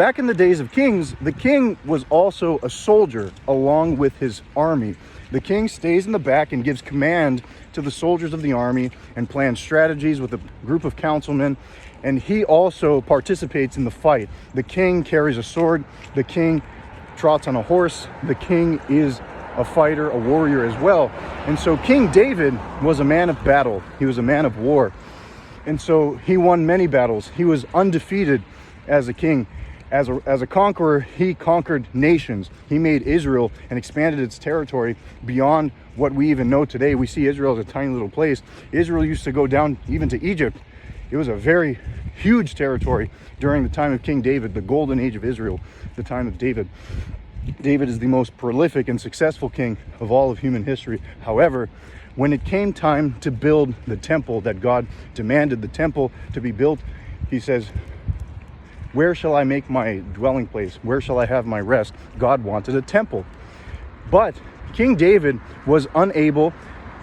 Back in the days of kings, the king was also a soldier along with his army. The king stays in the back and gives command to the soldiers of the army and plans strategies with a group of councilmen, and he also participates in the fight. The king carries a sword, the king trots on a horse, the king is a fighter, a warrior as well. And so King David was a man of battle. He was a man of war. And so he won many battles. He was undefeated as a king. As a conqueror, he conquered nations. He made Israel and expanded its territory beyond what we even know today. We see Israel as a tiny little place. Israel used to go down even to Egypt. It was a very huge territory during the time of King David, the golden age of Israel, the time of David. David is the most prolific and successful king of all of human history. However, when it came time to build the temple that God demanded the temple to be built, he says, "Where shall I make my dwelling place? Where shall I have my rest?" God wanted a temple. But King David was unable,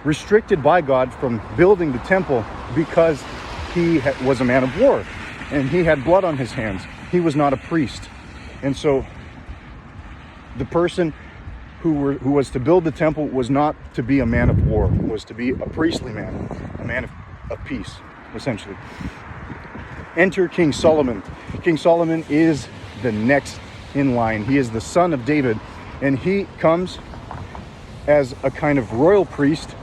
restricted by God from building the temple because he was a man of war and he had blood on his hands. He was not a priest. And so the person who was to build the temple was not to be a man of war, was to be a priestly man, a man of peace, essentially. Enter King Solomon. King Solomon is the next in line. He is the son of David, and he comes as a kind of royal priest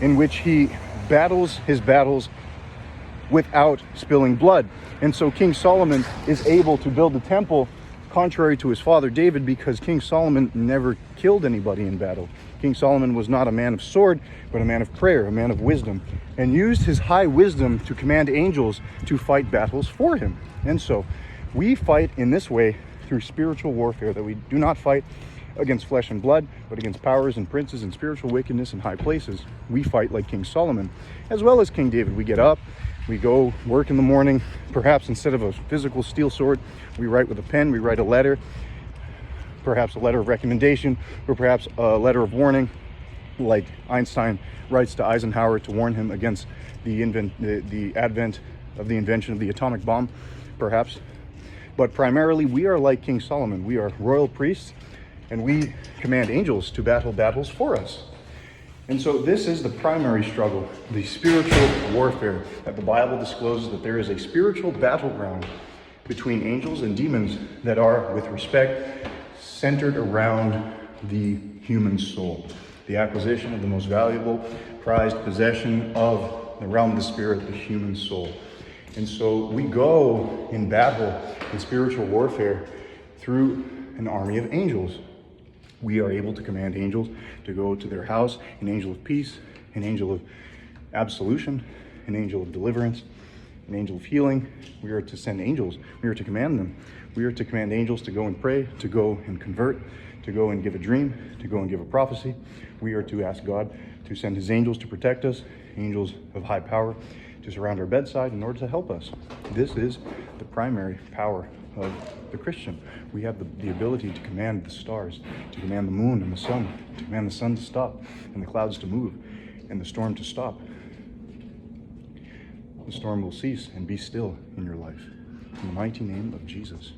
in which he battles his battles without spilling blood. And so King Solomon is able to build the temple contrary to his father David, because King Solomon never killed anybody in battle. King Solomon was not a man of sword, but a man of prayer, a man of wisdom, and used his high wisdom to command angels to fight battles for him. And so we fight in this way through spiritual warfare, that we do not fight against flesh and blood, but against powers and princes and spiritual wickedness in high places. We fight like King Solomon, as well as King David. We get up, we go work in the morning. Perhaps instead of a physical steel sword, we write with a pen, we write a letter, perhaps a letter of recommendation, or perhaps a letter of warning, like Einstein writes to Eisenhower to warn him against the advent of the invention of the atomic bomb, perhaps. But primarily, we are like King Solomon. We are royal priests, and we command angels to battle battles for us. And so this is the primary struggle, the spiritual warfare, that the Bible discloses that there is a spiritual battleground between angels and demons that are, with respect, centered around the human soul, the acquisition of the most valuable, prized possession of the realm of the spirit, the human soul. And so we go in battle, in spiritual warfare, through an army of angels. We are able to command angels to go to their house, an angel of peace, an angel of absolution, an angel of deliverance, an angel of healing. We are to send angels. We are to command them. We are to command angels to go and pray, to go and convert, to go and give a dream, to go and give a prophecy. We are to ask God to send his angels to protect us, angels of high power, to surround our bedside in order to help us. This is the primary power of the Christian. We have the ability to command the stars, to command the moon and the sun, to command the sun to stop and the clouds to move and the storm to stop. The storm will cease and be still in your life. In the mighty name of Jesus.